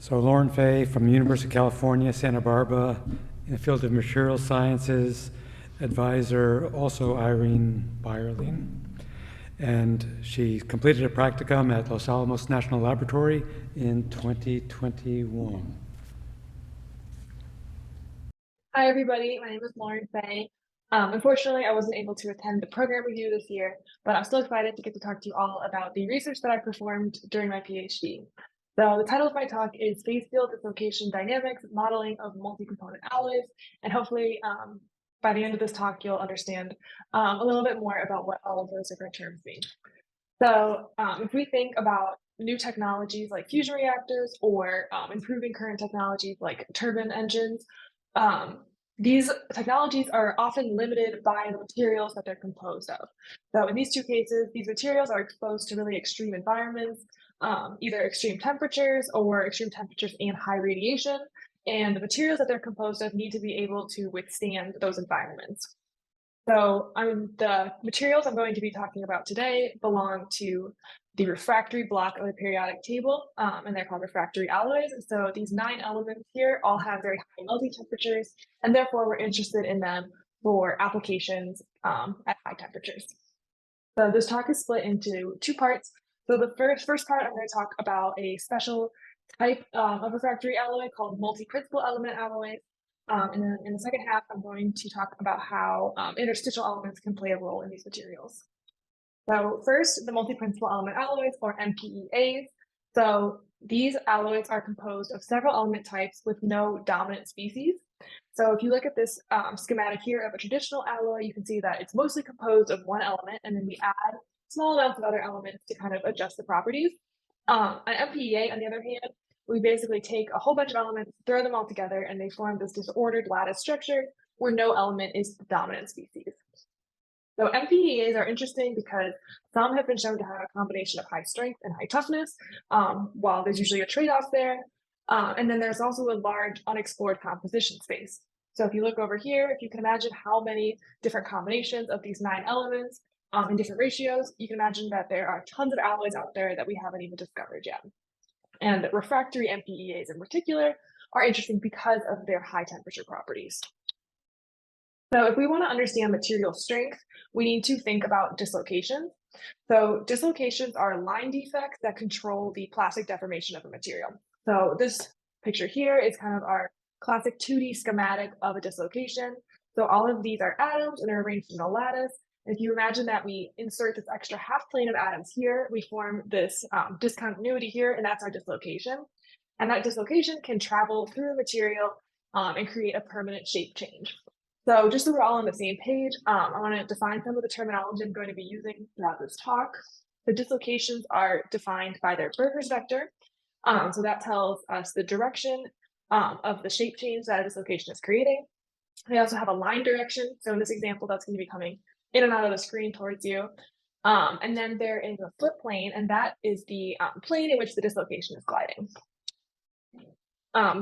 So Lauren Fay from the University of California, Santa Barbara, in the field of material sciences, advisor, also Irene Byerling. And she completed a practicum at Los Alamos National Laboratory in 2021. Hi, everybody. My name is Lauren Fay. Unfortunately, I wasn't able to attend the program review this year, but I'm still excited to get to talk to you all about the research that I performed during my PhD. So the title of my talk is PhaseField Dislocation Dynamics, Modeling of Multi-Component Alloys, and hopefully by the end of this talk, you'll understand a little bit more about what all of those different terms mean. So if we think about new technologies like fusion reactors or improving current technologies like turbine engines, these technologies are often limited by the materials that they're composed of. So in these two cases, these materials are exposed to really extreme environments, either extreme temperatures and high radiation. And the materials that they're composed of need to be able to withstand those environments. So the materials I'm going to be talking about today belong to the refractory block of the periodic table, and they're called refractory alloys. So these 9 elements here all have very high melting temperatures, and therefore we're interested in them for applications at high temperatures. So this talk is split into 2 parts. So the first part, I'm going to talk about a special type of refractory alloy called multi-principal element alloys. And then in the second half, I'm going to talk about how interstitial elements can play a role in these materials. So first, the multi-principal element alloys, or MPEAs. So these alloys are composed of several element types with no dominant species. So if you look at this schematic here of a traditional alloy, you can see that it's mostly composed of one element, and then we add small amounts of other elements to kind of adjust the properties. An MPEA, on the other hand, we basically take a whole bunch of elements, throw them all together, and they form this disordered lattice structure where no element is the dominant species. So MPEAs are interesting because some have been shown to have a combination of high strength and high toughness, while there's usually a trade-off there. And then there's also a large unexplored composition space. So if you look over here, if you can imagine how many different combinations of these 9 elements in different ratios, you can imagine that there are tons of alloys out there that we haven't even discovered yet. And refractory MPEAs in particular are interesting because of their high temperature properties. So if we want to understand material strength, we need to think about dislocations. So dislocations are line defects that control the plastic deformation of a material. So this picture here is kind of our classic 2D schematic of a dislocation. So all of these are atoms and are arranged in a lattice. If you imagine that we insert this extra half plane of atoms here, we form this discontinuity here, and that's our dislocation. And that dislocation can travel through the material and create a permanent shape change. So just so we're all on the same page, I want to define some of the terminology I'm going to be using throughout this talk. The dislocations are defined by their Berger's vector. So that tells us the direction of the shape change that a dislocation is creating. They also have a line direction. So in this example, that's going to be coming in and out of the screen towards you. And then there is a flip plane, and that is the plane in which the dislocation is gliding.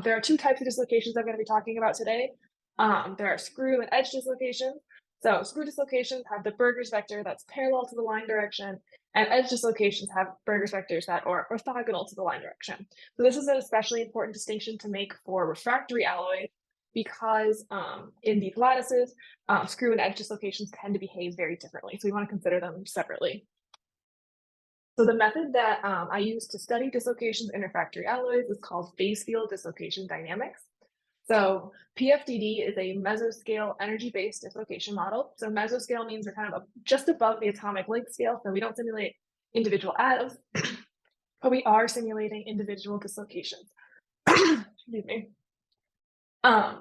There are 2 types of dislocations I'm going to be talking about today. There are screw and edge dislocations. So screw dislocations have the Berger's vector that's parallel to the line direction, and edge dislocations have Berger's vectors that are orthogonal to the line direction. So this is an especially important distinction to make for refractory alloys, because in these lattices, screw and edge dislocations tend to behave very differently. So we want to consider them separately. So the method that I use to study dislocations in refractory alloys is called PhaseField dislocation dynamics. So PFDD is a mesoscale energy-based dislocation model. So mesoscale means we're kind of just above the atomic length scale. So we don't simulate individual atoms, but we are simulating individual dislocations. Excuse me.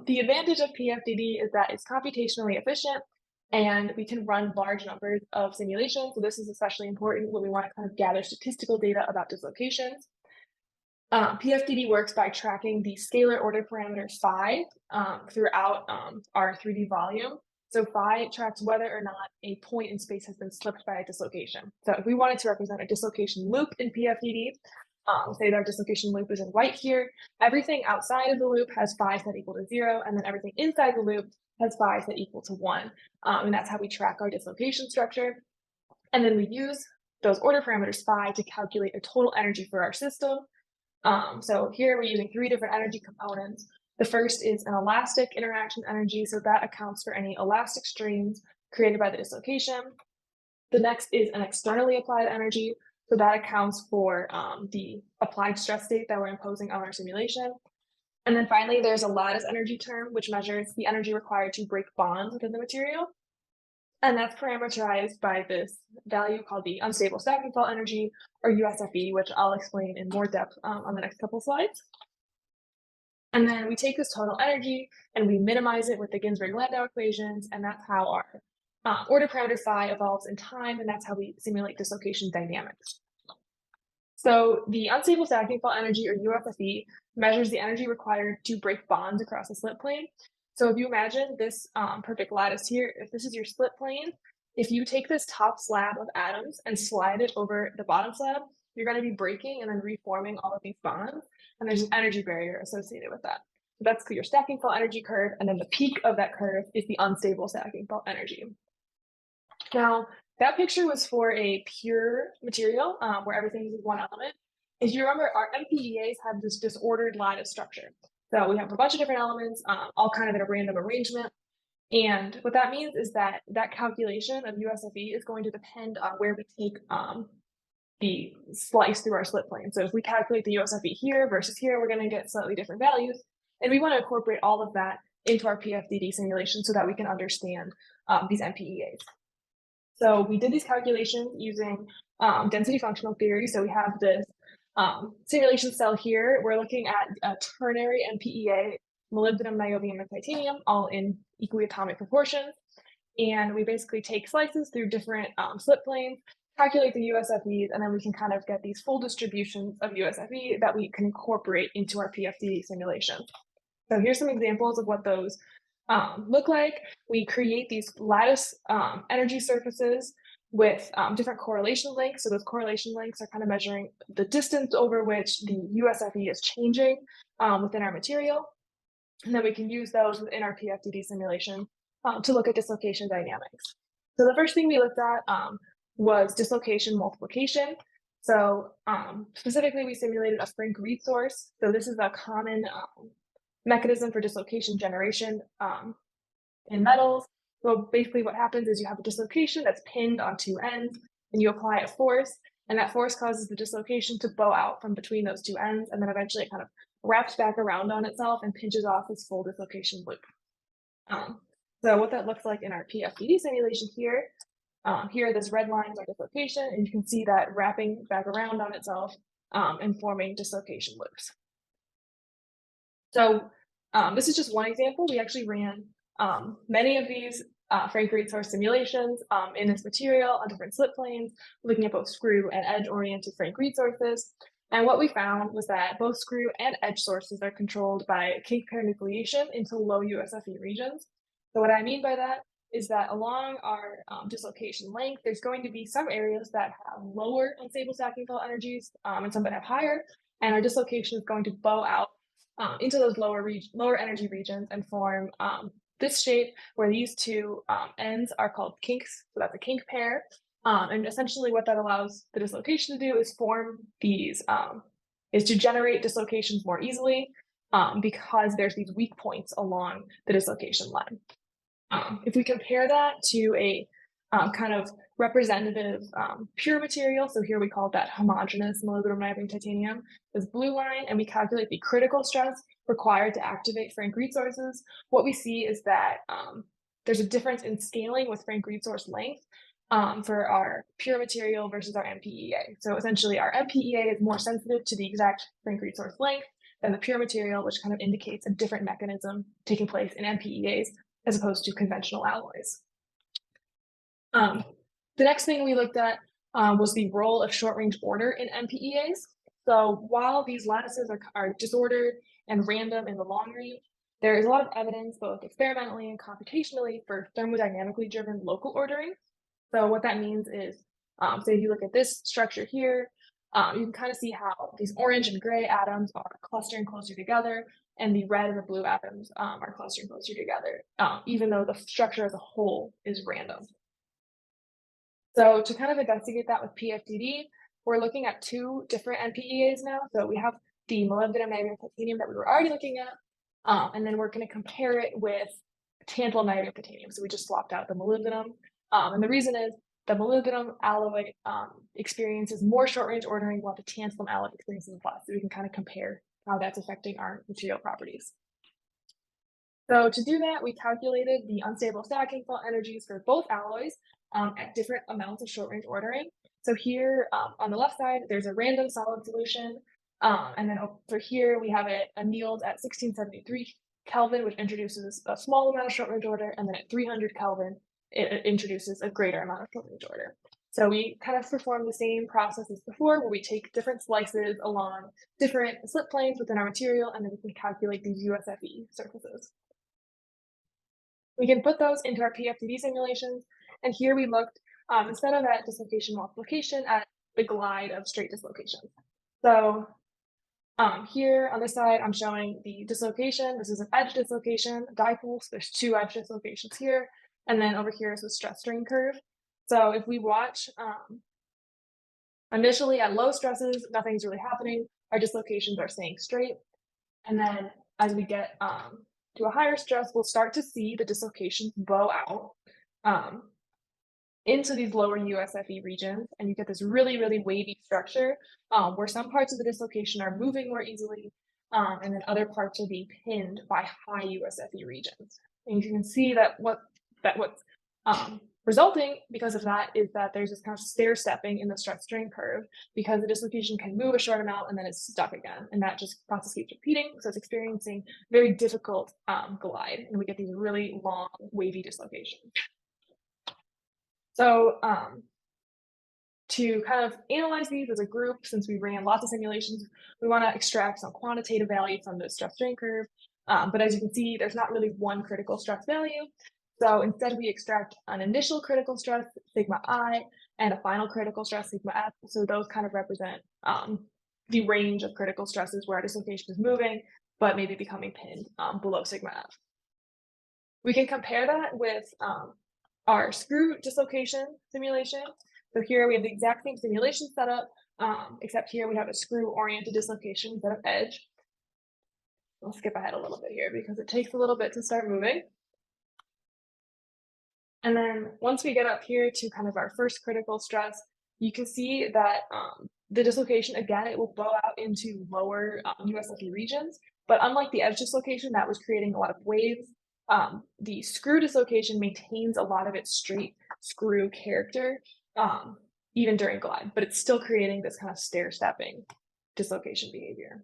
The advantage of PFDD is that it's computationally efficient and we can run large numbers of simulations. So this is especially important when we want to kind of gather statistical data about dislocations. PFDD works by tracking the scalar order parameter phi throughout our 3D volume. So phi tracks whether or not a point in space has been slipped by a dislocation. So if we wanted to represent a dislocation loop in PFDD, say that our dislocation loop is in white here, everything outside of the loop has phi set equal to 0, and then everything inside the loop has phi set equal to 1. And that's how we track our dislocation structure. And then we use those order parameters phi to calculate a total energy for our system. So here we're using 3 different energy components. The first is an elastic interaction energy, so that accounts for any elastic strains created by the dislocation. The next is an externally applied energy, so that accounts for the applied stress state that we're imposing on our simulation. And then finally, there's a lattice energy term, which measures the energy required to break bonds within the material. And that's parameterized by this value called the unstable stacking fault energy, or USFE, which I'll explain in more depth on the next couple slides. And then we take this total energy and we minimize it with the Ginsburg-Landau equations, and that's how our order parameter phi evolves in time, and that's how we simulate dislocation dynamics. So the unstable stacking fault energy, or UFFE, measures the energy required to break bonds across a slip plane. So if you imagine this perfect lattice here, if this is your slip plane, if you take this top slab of atoms and slide it over the bottom slab, you're going to be breaking and then reforming all of these bonds, and there's an energy barrier associated with that. So that's your stacking fault energy curve, and then the peak of that curve is the unstable stacking fault energy. Now, that picture was for a pure material where everything is one element. If you remember, our MPEAs have this disordered lattice structure. So we have a bunch of different elements, all kind of in a random arrangement. And what that means is that that calculation of USFE is going to depend on where we take the slice through our slip plane. So if we calculate the USFE here versus here, we're going to get slightly different values. And we want to incorporate all of that into our PFDD simulation so that we can understand these MPEAs. So we did these calculations using density functional theory. So we have this simulation cell here. We're looking at a ternary MPEA, molybdenum, niobium, and titanium, all in equally atomic proportions. And we basically take slices through different slip planes, calculate the USFEs, and then we can kind of get these full distributions of USFE that we can incorporate into our PFD simulation. So here's some examples of what those look like. We create these lattice energy surfaces with different correlation lengths. So those correlation lengths are kind of measuring the distance over which the USFE is changing within our material. And then we can use those within our PFDD simulation to look at dislocation dynamics. So the first thing we looked at was dislocation multiplication. So specifically, we simulated a Frank resource. So this is a common mechanism for dislocation generation in metals. So basically what happens is you have a dislocation that's pinned on two ends, and you apply a force, and that force causes the dislocation to bow out from between those two ends, and then eventually it kind of wraps back around on itself and pinches off this full dislocation loop. So what that looks like in our PFDD simulation here, here this red line is our dislocation, and you can see that wrapping back around on itself and forming dislocation loops. So this is just one example. We actually ran many of these Frank resource simulations in this material on different slip planes, looking at both screw and edge-oriented Frank resources. And what we found was that both screw and edge sources are controlled by kink pair nucleation into low USFE regions. So what I mean by that is that along our dislocation length, there's going to be some areas that have lower unstable stacking fault energies and some that have higher, and our dislocation is going to bow out into those lower energy regions and form this shape where these two ends are called kinks. So that's a kink pair. And essentially what that allows the dislocation to do is form these, is to generate dislocations more easily because there's these weak points along the dislocation line. If we compare that to a kind of representative pure material, so here we call that homogeneous molybdenum, niobium, titanium, this blue line, and we calculate the critical stress required to activate Frank resources, what we see is that there's a difference in scaling with Frank resource length for our pure material versus our MPEA. So essentially our MPEA is more sensitive to the exact Frank resource length than the pure material, which kind of indicates a different mechanism taking place in MPEAs as opposed to conventional alloys. The next thing we looked at was the role of short-range order in MPEAs. So while these lattices are disordered and random in the long range, there is a lot of evidence, both experimentally and computationally, for thermodynamically driven local ordering. So what that means is, say if you look at this structure here, you can kind of see how these orange and gray atoms are clustering closer together, and the red and the blue atoms are clustering closer together, even though the structure as a whole is random. So to kind of investigate that with PFDD, we're looking at two different MPEAs now. So we have the molybdenum, magnesium, titanium that we were already looking at, and then we're going to compare it with tantalum, magnesium, titanium. So we just swapped out the molybdenum, and the reason is the molybdenum alloy experiences more short-range ordering, while the tantalum alloy experiences less. So we can kind of compare how that's affecting our material properties. So to do that, we calculated the unstable stacking fault energies for both alloys at different amounts of short-range ordering. So here on the left side, there's a random solid solution. And then over here, we have it annealed at 1673 Kelvin, which introduces a small amount of short-range order. And then at 300 Kelvin, it introduces a greater amount of short-range order. So we kind of perform the same process as before, where we take different slices along different slip planes within our material, and then we can calculate these USFE surfaces. We can put those into our PFDD simulations, and here we looked, instead of at dislocation multiplication, at the glide of straight dislocations. So here on this side, I'm showing the dislocation. This is an edge dislocation, dipole, so there's two edge dislocations here, and then over here is the stress strain curve. So if we watch, initially at low stresses, nothing's really happening. Our dislocations are staying straight, and then as we get to a higher stress, we'll start to see the dislocations bow out into these lower USFE regions, and you get this really, really wavy structure where some parts of the dislocation are moving more easily, and then other parts are being pinned by high USFE regions. And you can see that what's resulting because of that is that there's this kind of stair stepping in the stress strain curve, because the dislocation can move a short amount and then it's stuck again, and that just process keeps repeating. So it's experiencing very difficult glide, and we get these really long wavy dislocations. So to kind of analyze these as a group, since we ran lots of simulations, we want to extract some quantitative value from the stress strain curve. But as you can see, there's not really one critical stress value. So instead, we extract an initial critical stress, sigma I, and a final critical stress, sigma F. So those kind of represent the range of critical stresses where our dislocation is moving, but maybe becoming pinned below sigma F. We can compare that with our screw dislocation simulation. So here we have the exact same simulation setup, except here we have a screw-oriented dislocation instead of edge. I'll skip ahead a little bit here because it takes a little bit to start moving. And then once we get up here to kind of our first critical stress, you can see that the dislocation, again, it will bow out into lower USFE regions. But unlike the edge dislocation that was creating a lot of waves, the screw dislocation maintains a lot of its straight screw character, even during glide, but it's still creating this kind of stair-stepping dislocation behavior.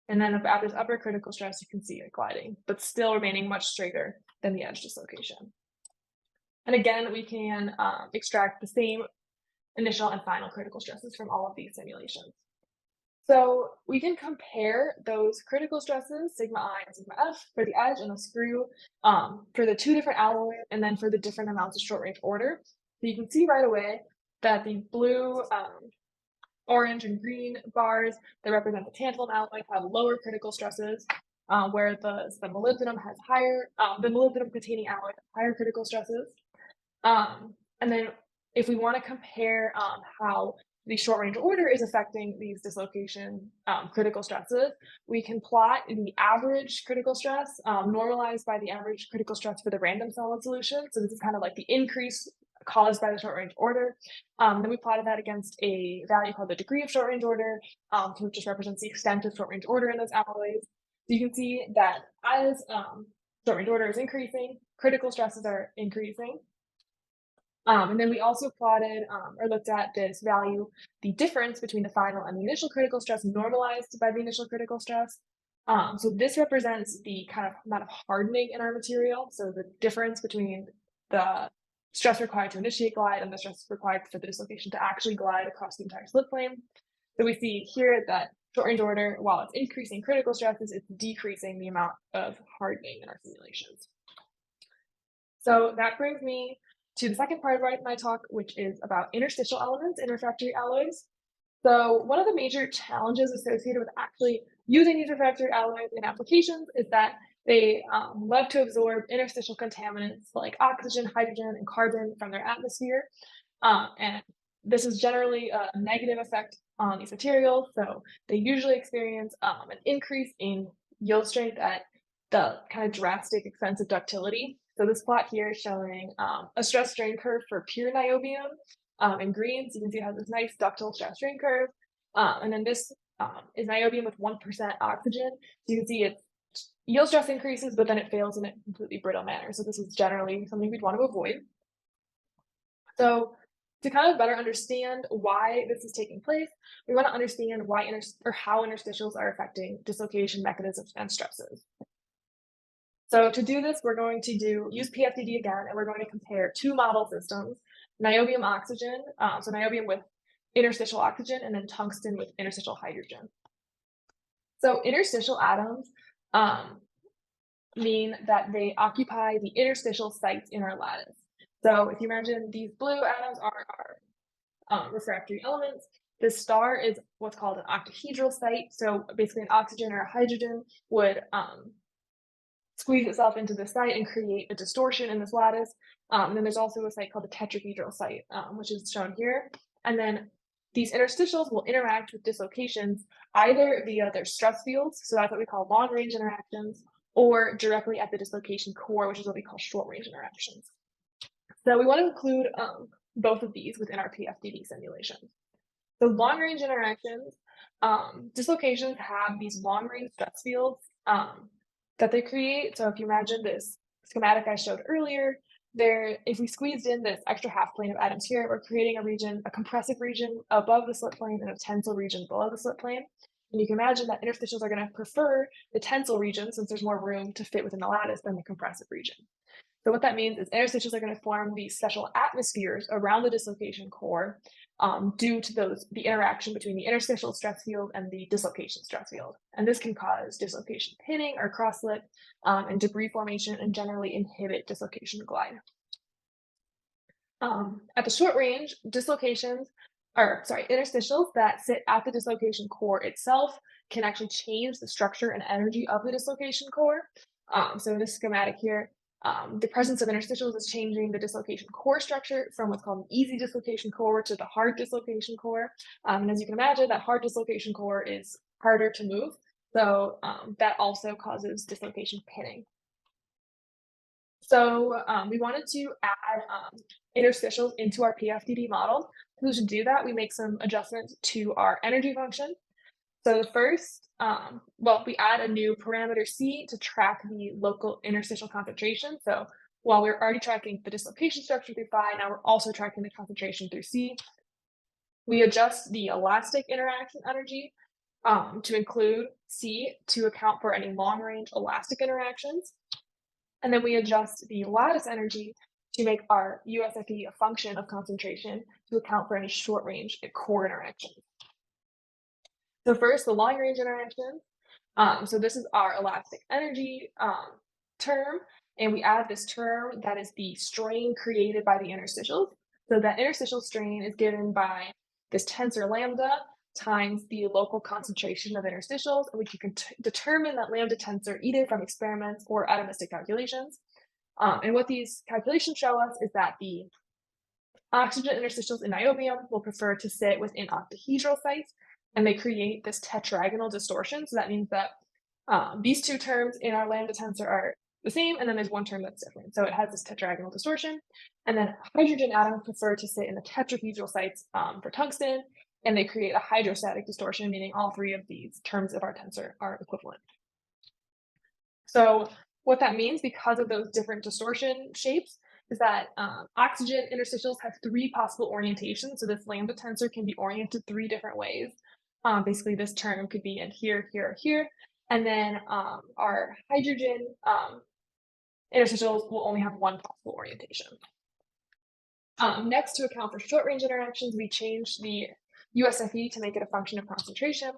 And then at this upper critical stress, you can see it gliding, but still remaining much straighter than the edge dislocation. And again, we can extract the same initial and final critical stresses from all of these simulations. So we can compare those critical stresses, sigma I and sigma F, for the edge and the screw, for the two different alloys, and then for the different amounts of short-range order. So you can see right away that the blue, orange, and green bars that represent the tantalum alloy have lower critical stresses, where the molybdenum has higher, the molybdenum-containing alloy has higher critical stresses. And then if we want to compare how the short-range order is affecting these dislocation critical stresses, we can plot the average critical stress normalized by the average critical stress for the random solid solution. So this is kind of like the increase caused by the short-range order. Then we plotted that against a value called the degree of short-range order, which just represents the extent of short-range order in those alloys. So you can see that as short-range order is increasing, critical stresses are increasing. And then we also plotted or looked at this value, the difference between the final and the initial critical stress normalized by the initial critical stress. So this represents the kind of amount of hardening in our material. So the difference between the stress required to initiate glide and the stress required for the dislocation to actually glide across the entire slip plane. So we see here that short-range order, while it's increasing critical stresses, it's decreasing the amount of hardening in our simulations. So that brings me to the second part of my talk, which is about interstitial elements in refractory alloys. So one of the major challenges associated with actually using these refractory alloys in applications is that they love to absorb interstitial contaminants like oxygen, hydrogen, and carbon from their atmosphere. And This is generally a negative effect on these materials, so they usually experience an increase in yield strength at the kind of drastic expense of ductility. So this plot here is showing a stress strain curve for pure niobium in green. So you can see it has this nice ductile stress strain curve. And then this is niobium with 1% oxygen. So you can see its yield stress increases, but then it fails in a completely brittle manner. So this is generally something we'd want to avoid. So to kind of better understand why this is taking place, we want to understand why how interstitials are affecting dislocation mechanisms and stresses. So to do this, we're going to use PFDD again, and we're going to compare two model systems, niobium oxygen, so niobium with interstitial oxygen, and then tungsten with interstitial hydrogen. So interstitial atoms mean that they occupy the interstitial sites in our lattice. So if you imagine these blue atoms are our refractory elements, this star is what's called an octahedral site. So basically an oxygen or a hydrogen would squeeze itself into the site and create a distortion in this lattice. And then there's also a site called the tetrahedral site, which is shown here. And then these interstitials will interact with dislocations either via their stress fields, so that's what we call long-range interactions, or directly at the dislocation core, which is what we call short-range interactions. So we want to include both of these within our PFDD simulation. So long-range interactions, dislocations have these long-range stress fields that they create. So if you imagine this schematic I showed earlier, if we squeezed in this extra half plane of atoms here, we're creating a region, a compressive region above the slip plane and a tensile region below the slip plane. And you can imagine that interstitials are going to prefer the tensile region since there's more room to fit within the lattice than the compressive region. So what that means is interstitials are going to form these special atmospheres around the dislocation core due to the interaction between the interstitial stress field and the dislocation stress field. And this can cause dislocation pinning or cross-slip and debris formation and generally inhibit dislocation glide. At the short range, interstitials that sit at the dislocation core itself can actually change the structure and energy of the dislocation core. So in this schematic here, the presence of interstitials is changing the dislocation core structure from what's called an easy dislocation core to the hard dislocation core. And as you can imagine, that hard dislocation core is harder to move. So that also causes dislocation pinning. So we wanted to add interstitials into our PFDD model. So to do that, we make some adjustments to our energy function. So the first, we add a new parameter C to track the local interstitial concentration. So while we're already tracking the dislocation structure through phi, now we're also tracking the concentration through C. We adjust the elastic interaction energy to include C to account for any long-range elastic interactions. And then we adjust the lattice energy to make our USFE a function of concentration to account for any short-range core interactions. So first, the long-range interactions. So this is our elastic energy term, and we add this term that is the strain created by the interstitials. So that interstitial strain is given by this tensor lambda times the local concentration of interstitials, which you can determine that lambda tensor either from experiments or atomistic calculations. And what these calculations show us is that the oxygen interstitials in niobium will prefer to sit within octahedral sites, and they create this tetragonal distortion. So that means that these two terms in our lambda tensor are the same, and then there's one term that's different. So it has this tetragonal distortion. And then hydrogen atoms prefer to sit in the tetrahedral sites for tungsten, and they create a hydrostatic distortion, meaning all three of these terms of our tensor are equivalent. So what that means, because of those different distortion shapes, is that oxygen interstitials have three possible orientations. So this lambda tensor can be oriented three different ways. Basically, this term could be in here, here, or here. And then our hydrogen interstitials will only have one possible orientation. Next, to account for short-range interactions, we changed the USFE to make it a function of concentration.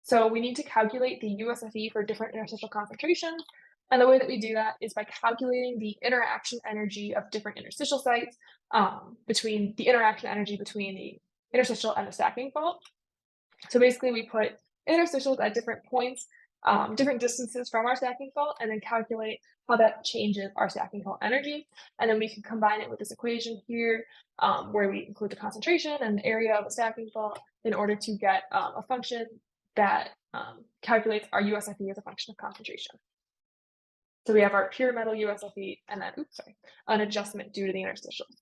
So we need to calculate the USFE for different interstitial concentrations. And the way that we do that is by calculating the interaction energy of different interstitial sites between the interaction energy between the interstitial and the stacking fault. So basically we put interstitials at different points different distances from our stacking fault and then calculate how that changes our stacking fault energy. And then we can combine it with this equation here, where we include the concentration and the area of a stacking fault in order to get a function that calculates our USFE as a function of concentration. So we have our pure metal USFE and then, an adjustment due to the interstitials.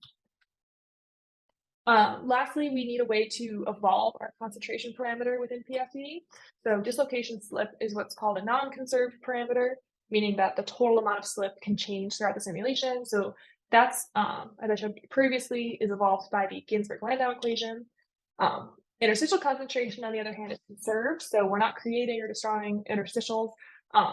Lastly, we need a way to evolve our concentration parameter within PFD. So dislocation slip is what's called a non-conserved parameter, meaning that the total amount of slip can change throughout the simulation. So that's, as I showed previously, is evolved by the Ginsburg-Landau equation. Interstitial concentration, on the other hand, is conserved. So we're not creating or destroying interstitials.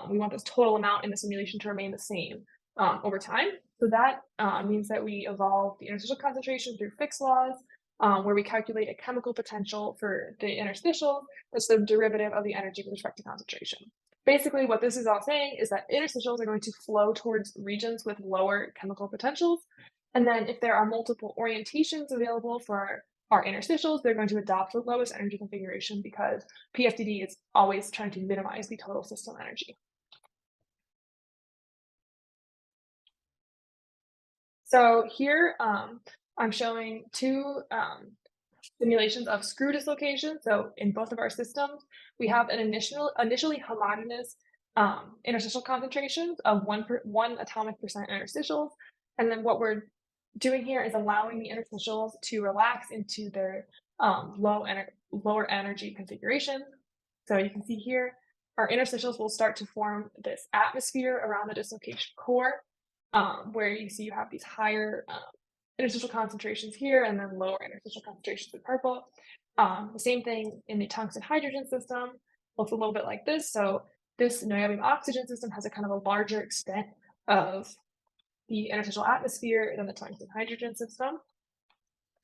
We want this total amount in the simulation to remain the same over time. So that means that we evolve the interstitial concentration through Fick's laws, where we calculate a chemical potential for the interstitial that's the derivative of the energy with respect to concentration. Basically, what this is all saying is that interstitials are going to flow towards regions with lower chemical potentials. And then if there are multiple orientations available for our interstitials, they're going to adopt the lowest energy configuration because PFDD is always trying to minimize the total system energy. So here I'm showing two simulations of screw dislocation. So in both of our systems, we have an initially homogeneous interstitial concentrations of 1 atomic percent interstitials. And then what we're doing here is allowing the interstitials to relax into their lower energy configuration. So you can see here, our interstitials will start to form this atmosphere around the dislocation core, where you see you have these higher interstitial concentrations here and then lower interstitial concentrations in purple. The same thing in the tungsten hydrogen system, looks a little bit like this. So this niobium oxygen system has a kind of a larger extent of the interstitial atmosphere than the tungsten hydrogen system.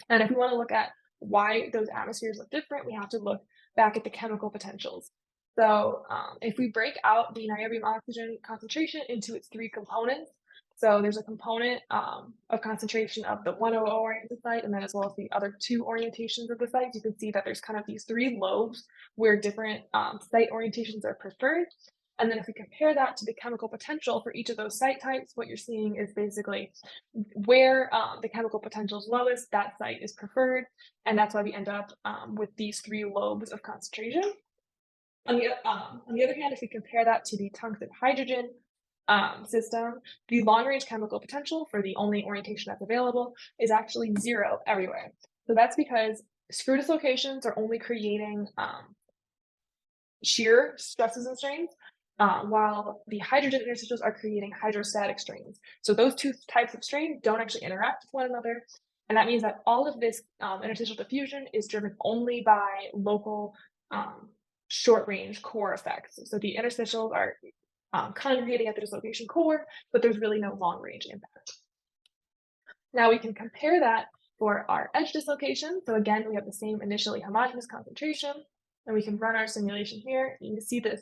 And if we want to look at why those atmospheres look different, we have to look back at the chemical potentials. So if we break out the niobium oxygen concentration into its three components, so there's a component of concentration of the 100 oriented site, and then as well as the other two orientations of the site, you can see that there's kind of these three lobes where different site orientations are preferred. And then if we compare that to the chemical potential for each of those site types, what you're seeing is basically where the chemical potential is lowest, that site is preferred. And that's why we end up with these three lobes of concentration. On the other hand, if we compare that to the tungsten hydrogen system, the long-range chemical potential for the only orientation that's available is actually 0 everywhere. So that's because screw dislocations are only creating shear stresses and strains, while the hydrogen interstitials are creating hydrostatic strains. So those two types of strain don't actually interact with one another. And that means that all of this interstitial diffusion is driven only by local short-range core effects. So the interstitials are congregating at the dislocation core, but there's really no long-range impact. Now we can compare that for our edge dislocation. So again, we have the same initially homogeneous concentration, and we can run our simulation here. You can see this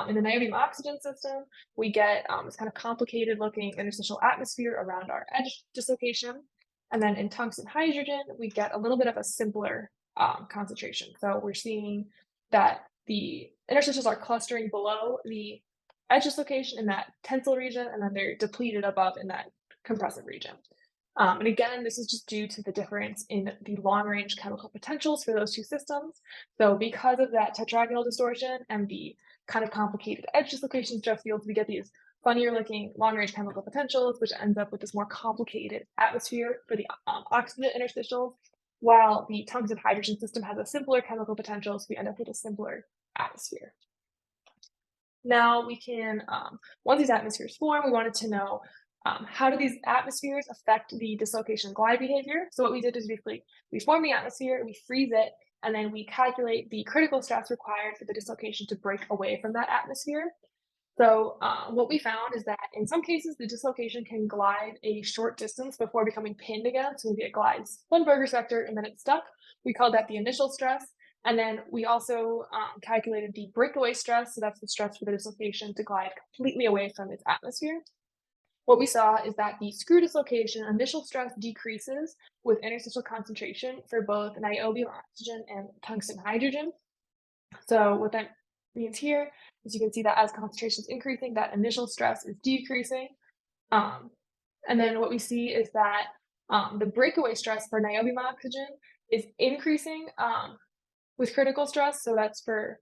in the niobium oxygen system, we get this kind of complicated looking interstitial atmosphere around our edge dislocation. And then in tungsten hydrogen, we get a little bit of a simpler concentration. So we're seeing that the interstitials are clustering below the edge dislocation in that tensile region, and then they're depleted above in that compressive region. And again, this is just due to the difference in the long-range chemical potentials for those two systems. So because of that tetragonal distortion and the kind of complicated edge dislocation stress fields, we get these funnier looking long-range chemical potentials, which ends up with this more complicated atmosphere for the oxygen interstitials, while the tungsten hydrogen system has a simpler chemical potential, so we end up with a simpler atmosphere. Now we can, once these atmospheres form, we wanted to know how do these atmospheres affect the dislocation glide behavior? So what we did is basically we form the atmosphere, we freeze it, and then we calculate the critical stress required for the dislocation to break away from that atmosphere. So what we found is that in some cases, the dislocation can glide a short distance before becoming pinned again. So maybe it glides one Burgers vector and then it's stuck. We call that the initial stress. And then we also calculated the breakaway stress. So that's the stress for the dislocation to glide completely away from its atmosphere. What we saw is that the screw dislocation initial stress decreases with interstitial concentration for both niobium oxygen and tungsten hydrogen. So what that means here is you can see that as concentration is increasing, that initial stress is decreasing. And then what we see is that the breakaway stress for niobium oxygen is increasing with critical stress. So that's for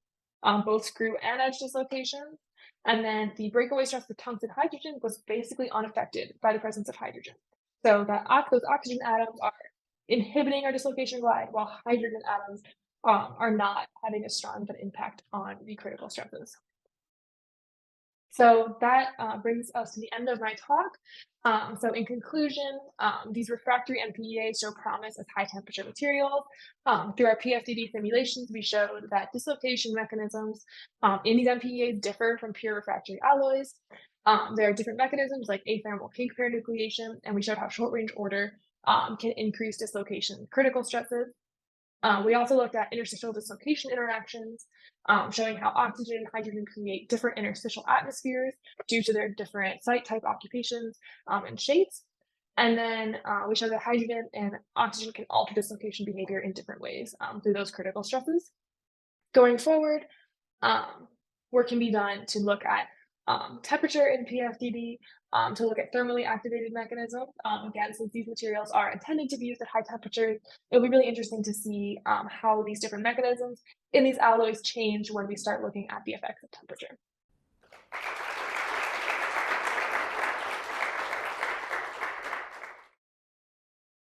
both screw and edge dislocations. And then the breakaway stress for tungsten hydrogen was basically unaffected by the presence of hydrogen. So that those oxygen atoms are inhibiting our dislocation glide, while hydrogen atoms are not having as strong of an impact on the critical stresses. So that brings us to the end of my talk. So in conclusion, these refractory MPEAs show promise as high temperature materials. Through our PFDD simulations, we showed that dislocation mechanisms in these MPEAs differ from pure refractory alloys. There are different mechanisms like athermal kink pair nucleation, and we showed how short-range order can increase dislocation critical stresses. We also looked at interstitial dislocation interactions, showing how oxygen and hydrogen create different interstitial atmospheres due to their different site type occupations and shapes. And then we showed that hydrogen and oxygen can alter dislocation behavior in different ways through those critical stresses. Going forward, work can be done to look at temperature in PFDD, to look at thermally activated mechanisms. Again, since these materials are intended to be used at high temperatures, it'll be really interesting to see how these different mechanisms in these alloys change when we start looking at the effects of temperature.